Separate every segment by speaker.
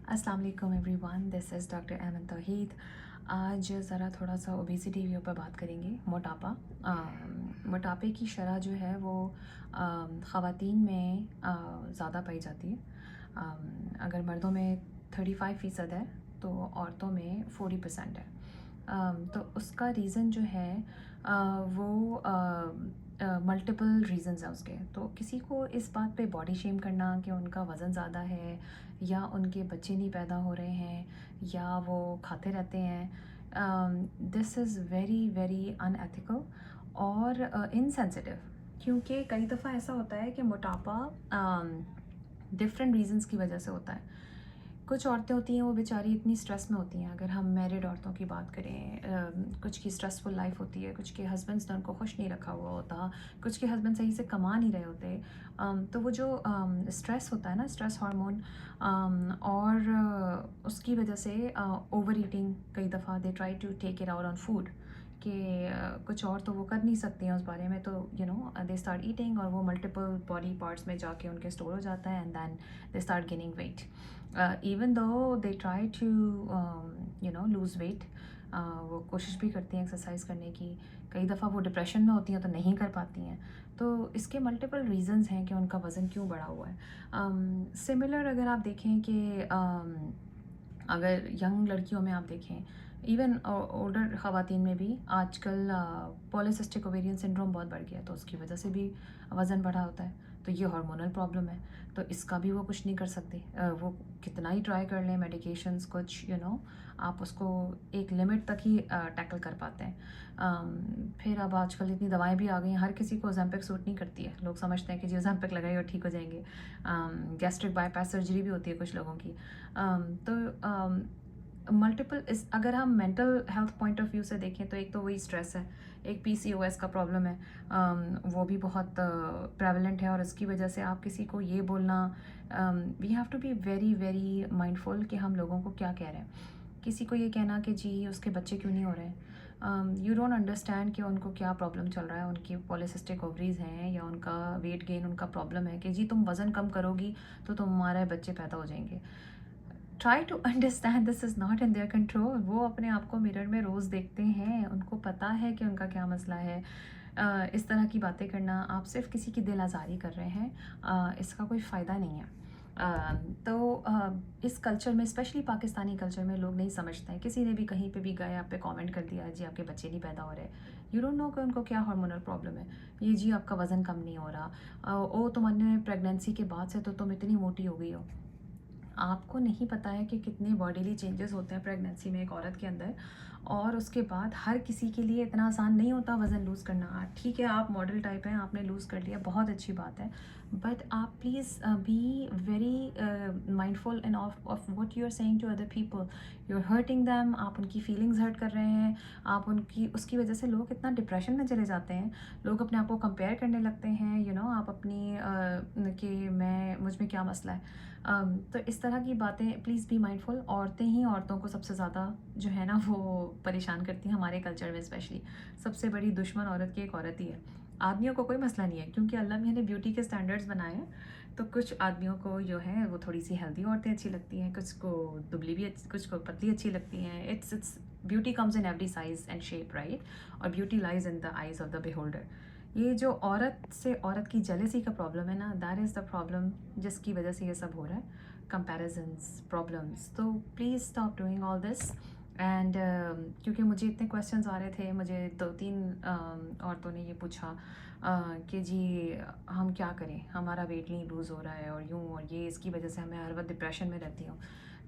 Speaker 1: अस्सलाम वालेकुम everyone, this is doctor Ahmad Tauheed. आज ज़रा थोड़ा सा ओबेसिटी के ऊपर बात करेंगे। मोटापा, मोटापे की शरह जो है वो ख़वातीन में ज़्यादा पाई जाती है। अगर मर्दों में 35% है तो औरतों में 40% है। तो उसका रीज़न जो है वो मल्टीपल रीज़न्स हैं उसके। तो किसी को इस बात पे बॉडी शेम करना कि उनका वज़न ज़्यादा है या उनके बच्चे नहीं पैदा हो रहे हैं या वो खाते रहते हैं, this is very very unethical और इनसेंसिटिव। क्योंकि कई दफ़ा ऐसा होता है कि मोटापा डिफरेंट रीज़न्स की वजह से होता है। कुछ औरतें होती हैं वो बेचारी इतनी स्ट्रेस में होती हैं। अगर हम मैरिड औरतों की बात करें, कुछ की स्ट्रेसफुल लाइफ होती है, कुछ के हस्बैंड्स ने उनको खुश नहीं रखा हुआ होता, कुछ के हस्बैंड सही से कमा नहीं रहे होते। तो वो जो स्ट्रेस होता है ना, स्ट्रेस हार्मोन, और उसकी वजह से ओवर ईटिंग, कई दफ़ा they try to take it out on food कि कुछ और तो वो कर नहीं सकती हैं उस बारे में, तो दे स्टार्ट ईटिंग और वो मल्टीपल बॉडी पार्ट्स में जाके उनके स्टोर हो जाता है and then they start gaining weight. Even though they try to lose weight, वो कोशिश भी करती हैं एक्सरसाइज करने की। कई दफ़ा वो डिप्रेशन में होती हैं तो नहीं कर पाती हैं। तो इसके मल्टीपल रीज़न्स हैं कि उनका वज़न क्यों बढ़ा हुआ है। सिमिलर अगर आप देखें कि अगर यंग लड़कियों में आप देखें, इवन ओल्डर ख़वातीन में भी आजकल पॉलीसिस्टिक ओवेरियन सिंड्रोम बहुत बढ़ गया है, तो उसकी वजह से भी वज़न बढ़ा होता है। तो ये हार्मोनल प्रॉब्लम है, तो इसका भी वो कुछ नहीं कर सकते। वो कितना ही ट्राई कर लें मेडिकेशंस, कुछ आप उसको एक लिमिट तक ही टैकल कर पाते हैं। फिर अब आजकल इतनी दवाएं भी आ गई हैं, हर किसी को ओज़ेम्पिक सूट नहीं करती है। लोग समझते हैं कि जी ओज़ेम्पिक लगाइए और ठीक हो जाएंगे। गैस्ट्रिक बाईपास सर्जरी भी होती है कुछ लोगों की। तो मल्टीपल इस अगर हम mental health point of view से देखें तो एक तो वही स्ट्रेस है, एक पीसीओएस का प्रॉब्लम है। वो भी बहुत प्रेवलेंट है और इसकी वजह से आप किसी को ये बोलना, we have to be very very mindful कि हम लोगों को क्या कह रहे हैं। किसी को ये कहना कि जी उसके बच्चे क्यों नहीं हो रहे हैं, यू डोंट अंडरस्टैंड कि उनको क्या प्रॉब्लम चल रहा है। उनकी पॉलीसिस्टिक ओवरीज हैं या उनका वेट गेन उनका प्रॉब्लम है कि जी तुम वज़न कम करोगी तो तुम्हारे बच्चे पैदा हो जाएंगे। Try to understand this is not in their control. वो अपने आप को मिरर में रोज़ देखते हैं, उनको पता है कि उनका क्या मसला है। इस तरह की बातें करना, आप सिर्फ किसी की दिल आज़ारी कर रहे हैं, इसका कोई फ़ायदा नहीं है। इस कल्चर में, स्पेशली पाकिस्तानी कल्चर में, लोग नहीं समझते हैं। किसी ने भी कहीं पे भी गए, आप पे कमेंट कर दिया जी आपके बच्चे नहीं पैदा हो रहे, यू डोंट नो कि उनको क्या हार्मोनल प्रॉब्लम है। ये जी आपका वज़न कम नहीं हो रहा, ओ तुमने प्रेगनेंसी के बाद से तो तुम इतनी मोटी हो गई हो। आपको नहीं पता है कि कितने बॉडीली चेंजेस होते हैं प्रेगनेंसी में एक औरत के अंदर, और उसके बाद हर किसी के लिए इतना आसान नहीं होता वज़न लूज़ करना। ठीक है, आप मॉडल टाइप हैं, आपने लूज़ कर लिया, बहुत अच्छी बात है, बट आप please be very mindful in of what you are saying to other people. You are hurting them, आप उनकी फीलिंग्स हर्ट कर रहे हैं। आप उनकी उसकी वजह से लोग इतना डिप्रेशन में चले जाते हैं, लोग अपने आप को कंपेयर करने लगते हैं। आप अपनी कि मैं मुझ में क्या मसला है। तो इस तरह की बातें प्लीज़ बी माइंडफुल। औरतें ही औरतों को सबसे ज़्यादा जो है ना वो परेशान करती हैं हमारे कल्चर में। स्पेशली सबसे बड़ी दुश्मन औरत की एक औरत ही है। आदमियों को कोई मसला नहीं है, क्योंकि अल्लाह मियाँ ने ब्यूटी के स्टैंडर्ड्स बनाए हैं। तो कुछ आदमियों को जो है वो थोड़ी सी हेल्दी औरतें अच्छी लगती हैं, कुछ को दुबली भी कुछ को पतली अच्छी लगती हैं। It's beauty comes in every size and shape, right. और beauty lies in the eyes of the beholder. ये जो औरत से औरत की जेलसी का प्रॉब्लम है ना, दैट इज़ द प्रॉब्लम जिसकी वजह से ये सब हो रहा है, कंपैरिजन्स, प्रॉब्लम्स। तो please stop doing all this. And क्योंकि मुझे इतने क्वेश्चंस आ रहे थे, मुझे 2-3 औरतों ने ये पूछा कि जी हम क्या करें, हमारा वेट नहीं लूज़ हो रहा है और यूँ और ये, इसकी वजह से हमें हर वक्त डिप्रेशन में रहती हूँ।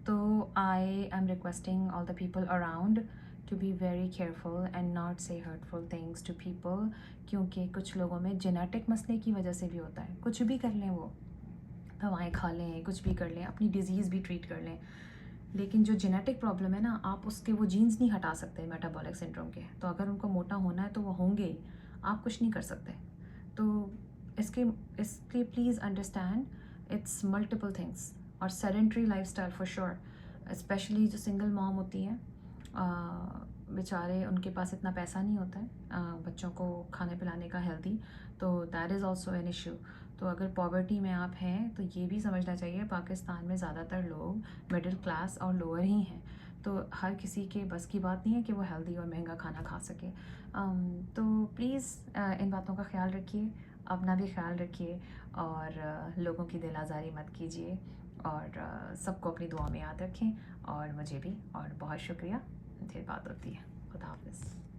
Speaker 1: तो I am requesting all the people around to be very careful and not say hurtful things to people, क्योंकि कुछ लोगों में जेनेटिक मसले की वजह से भी होता है। कुछ भी कर लें, वो दवाएं खा लें, कुछ भी कर लें, अपनी डिज़ीज़ भी ट्रीट कर लें, लेकिन जो जेनेटिक प्रॉब्लम है ना, आप उसके वो जीन्स नहीं हटा सकते मेटाबॉलिक सिंड्रोम के। तो अगर उनको मोटा होना है तो वो होंगे ही, आप कुछ नहीं कर सकते। तो इसके इसलिए please understand it's multiple things. और sedentary lifestyle for sure, specially जो सिंगल मॉम होती हैं, बेचारे उनके पास इतना पैसा नहीं होता है बच्चों को खाने पिलाने का हेल्दी, तो that is also an issue. तो अगर पॉवर्टी में आप हैं तो ये भी समझना चाहिए पाकिस्तान में ज़्यादातर लोग मिडिल क्लास और लोअर ही हैं। तो हर किसी के बस की बात नहीं है कि वो हेल्दी और महंगा खाना खा सके। तो प्लीज़ इन बातों का ख्याल रखिए, अपना भी ख्याल रखिए और लोगों की दिल आज़ारी मत कीजिए और सबको अपनी दुआ में याद रखें और मुझे भी। और बहुत शुक्रिया, फिर बात होती है। खुदा हाफ़िज़।